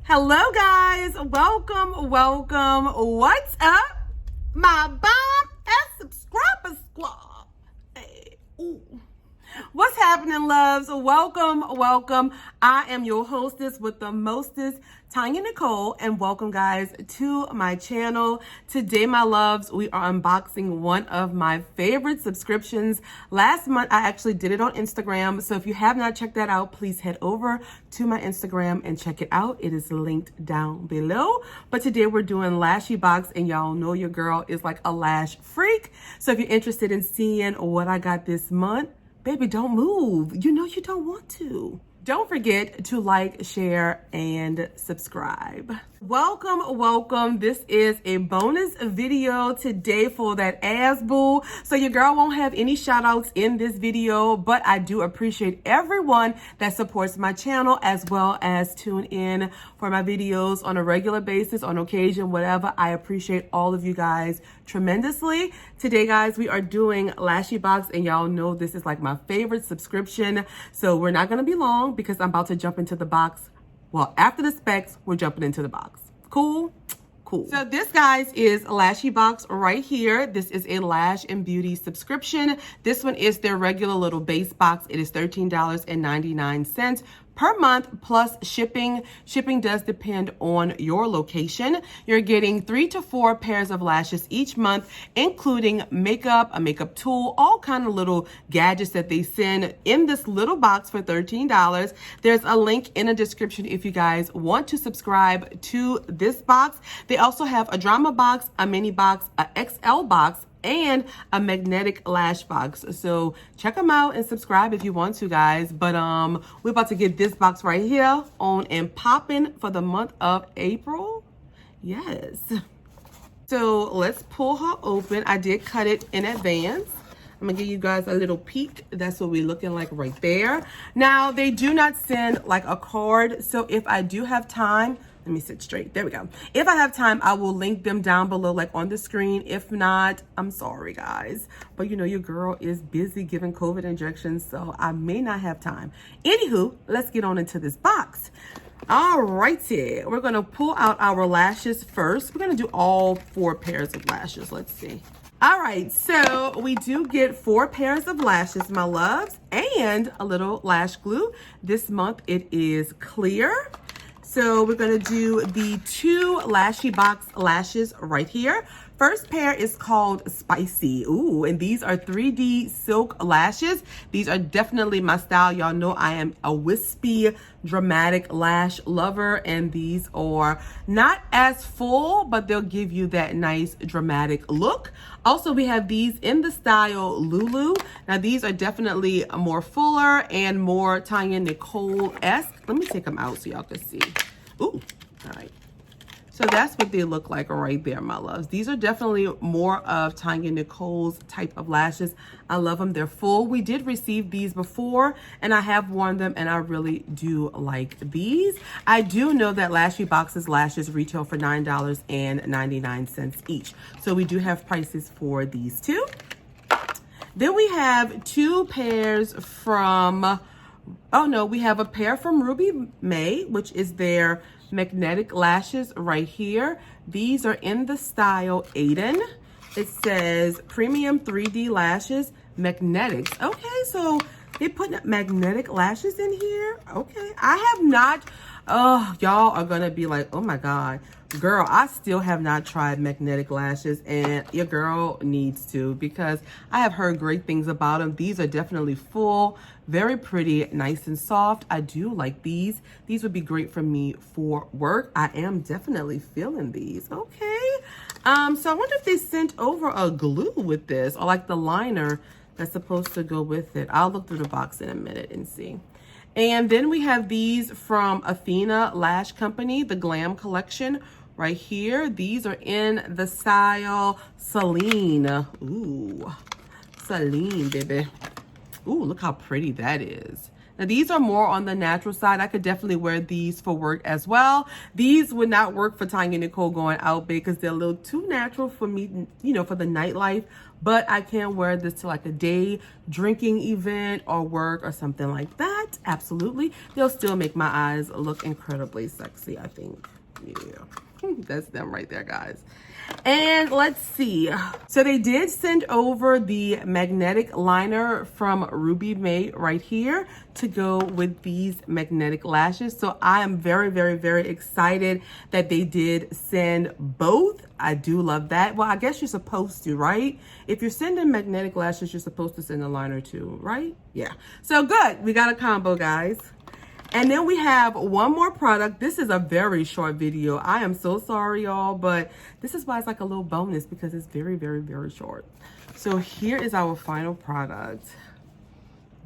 Hello guys, welcome. What's up, my bomb and subscriber squad? Hey, ooh. What's happening, loves? Welcome. I am your hostess with the mostest, Tonyanicole, and welcome guys to my channel. Today, my loves, we are unboxing one of my favorite subscriptions. Last month, I actually did it on Instagram. So if you have not checked that out, please head over to my Instagram and check it out. It is linked down below. But today we're doing Lashybox, and y'all know your girl is like a lash freak. So if you're interested in seeing what I got this month, baby, don't move. You know you don't want to. Don't forget to like, share, and subscribe. Welcome. This is a bonus video today for that ass boo. So your girl won't have any shout outs in this video, but I do appreciate everyone that supports my channel as well as tune in for my videos on a regular basis, on occasion, whatever. I appreciate all of you guys tremendously. Today, guys, we are doing Lashybox, and y'all know this is like my favorite subscription. So we're not gonna be long because I'm about to jump into the box. Well, after the specs, we're jumping into the box. Cool. So this, guys, is Lashybox right here. This is a lash and beauty subscription. This one is their regular little base box. It is $13.99 per month plus shipping. Shipping does depend on your location. You're getting 3 to 4 pairs of lashes each month, including makeup, a makeup tool, all kind of little gadgets that they send in this little box for $13. There's a link in the description if you guys want to subscribe to this box. They also have a drama box, a mini box, a XL box, and a magnetic lash box. So check them out and subscribe if you want to, guys. But we're about to get this box right here on and popping for the month of April. Yes. So let's pull her open. I did cut it in advance. I'm gonna give you guys a little peek. That's what we're looking like right there. Now, they do not send like a card. So if I do have time, let me sit straight. There we go. If I have time, I will link them down below, like on the screen. If not, I'm sorry, guys. But you know, your girl is busy giving COVID injections, so I may not have time. Anywho, let's get on into this box. All righty. We're going to pull out our lashes first. We're going to do all 4 pairs of lashes. Let's see. All right, so we do get 4 pairs of lashes, my loves, and a little lash glue. This month it is clear. So we're gonna do the 2 Lashybox lashes right here. First pair is called Spicy. Ooh, and these are 3D silk lashes. These are definitely my style. Y'all know I am a wispy, dramatic lash lover, and these are not as full, but they'll give you that nice dramatic look. Also, we have these in the style Lulu. Now, these are definitely more fuller and more Tonyanicole-esque. Let me take them out so y'all can see. Ooh, all right. So that's what they look like right there, my loves. These are definitely more of Tonyanicole's type of lashes. I love them. They're full. We did receive these before, and I have worn them, and I really do like these. I do know that Lashybox's lashes retail for $9.99 each. So we do have prices for these too. Then we have 2 pairs from... Oh no, we have a pair from Ruby May, which is their magnetic lashes right here. These are in the style Aiden. It says premium 3D lashes, magnetics. Okay, so they put magnetic lashes in here. Okay, I have not. Oh, y'all are gonna be like, oh my God. Girl, I still have not tried magnetic lashes, and your girl needs to, because I have heard great things about them. These are definitely full, very pretty, nice and soft. I do like these. These would be great for me for work. I am definitely feeling these. Okay. So I wonder if they sent over a glue with this, or like the liner that's supposed to go with it. I'll look through the box in a minute and see. And then we have these from Athena Lash Company, the Glam Collection right here. These are in the style Celine. Ooh, Celine, baby. Ooh, look how pretty that is. Now these are more on the natural side. I could definitely wear these for work as well. These would not work for Tonyanicole going out because they're a little too natural for me, you know, for the nightlife. But I can wear this to like a day drinking event or work or something like that. Absolutely. They'll still make my eyes look incredibly sexy, I think. Yeah, that's them right there, guys. And let's see. So they did send over the magnetic liner from Ruby May right here to go with these magnetic lashes. So I am very, very, very excited that they did send both. I do love that. Well, I guess you're supposed to, right? If you're sending magnetic lashes, you're supposed to send a liner too, right? Yeah. So good. We got a combo, guys. And then we have one more product. This is a very short video. I am so sorry, y'all, but this is why it's like a little bonus because it's very, very, very short. So here is our final product.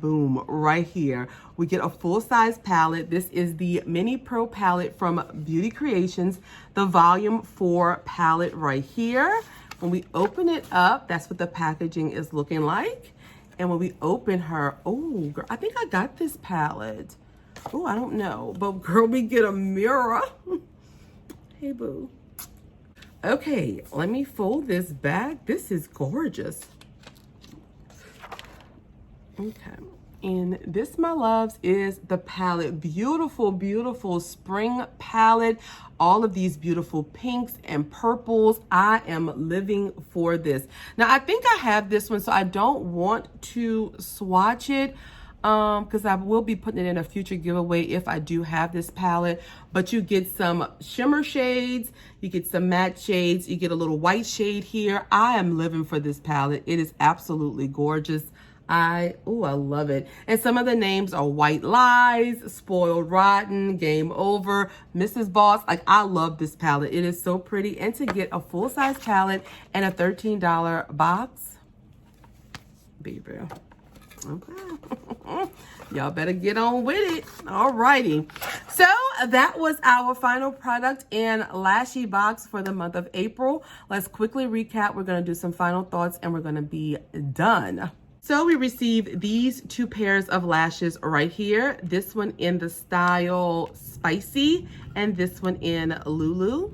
Boom, right here. We get a full-size palette. This is the Mini Pro palette from Beauty Creations, the Volume 4 palette right here. When we open it up, that's what the packaging is looking like. And when we open her, oh, girl, I think I got this palette. Oh, I don't know, but girl, we get a mirror. Hey, boo. Okay, let me fold this back. This is gorgeous. Okay, and this, my loves, is the palette. Beautiful, beautiful spring palette. All of these beautiful pinks and purples. I am living for this. Now, I think I have this one, so I don't want to swatch it. Because I will be putting it in a future giveaway if I do have this palette. But you get some shimmer shades, you get some matte shades, you get a little white shade here. I am living for this palette. It is absolutely gorgeous. I love it. And some of the names are White Lies, Spoiled Rotten, Game Over, Mrs. Boss. Like, I love this palette. It is so pretty. And to get a full-size palette and a $13 box, baby. Okay. Y'all better get on with it. Alrighty. So that was our final product in Lashybox for the month of April. Let's quickly recap. We're going to do some final thoughts and we're going to be done. So we received these two pairs of lashes right here. This one in the style Spicy and this one in Lulu.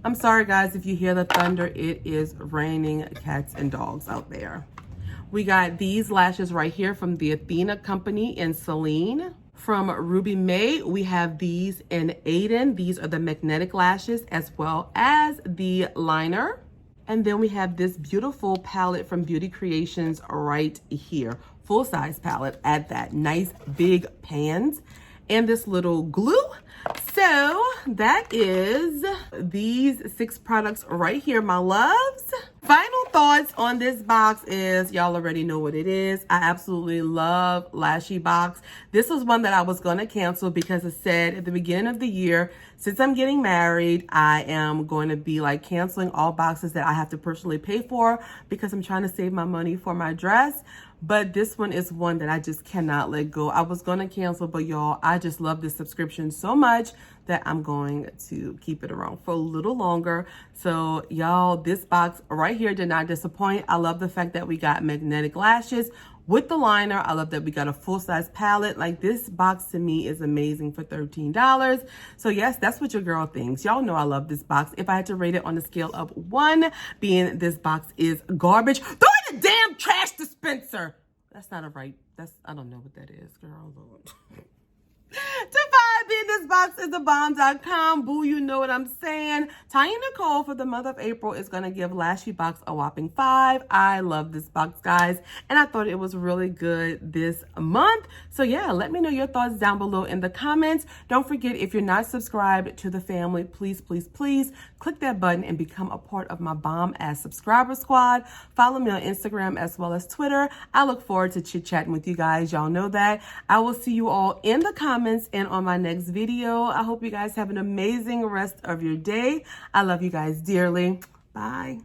I'm sorry, guys, if you hear the thunder. It is raining cats and dogs out there. We got these lashes right here from the Athena company in Celine. From Ruby May, we have these in Aiden. These are the magnetic lashes as well as the liner. And then we have this beautiful palette from Beauty Creations right here. Full-size palette at that. Nice big pans. And this little glue. So that is these 6 products right here, my loves. Final thoughts on this box is, y'all already know what it is. I absolutely love Lashybox. This was one that I was going to cancel because it said at the beginning of the year, since I'm getting married, I am going to be like canceling all boxes that I have to personally pay for because I'm trying to save my money for my dress. But this one is one that I just cannot let go. I was going to cancel, but y'all, I just love this subscription so much that I'm going to keep it around for a little longer. So y'all, this box right here did not disappoint. I love the fact that we got magnetic lashes with the liner. I love that we got a full-size palette. Like, this box to me is amazing for $13. So yes, that's what your girl thinks. Y'all know I love this box. If I had to rate it on a scale of 1, being this box is garbage, throw it in the damn trash dispenser. That's not a right. I don't know what that is, girl. Lord. To find me in this box is thebomb.com. Boo, you know what I'm saying. Tonyanicole for the month of April is going to give Lashybox a whopping 5. I love this box, guys, and I thought it was really good this month. So yeah, let me know your thoughts down below in the comments. Don't forget, if you're not subscribed to the family, please, please, please click that button and become a part of my bomb-ass subscriber squad. Follow me on Instagram as well as Twitter. I look forward to chit-chatting with you guys. Y'all know that. I will see you all in the comments and on my next video. I hope you guys have an amazing rest of your day. I love you guys dearly. Bye.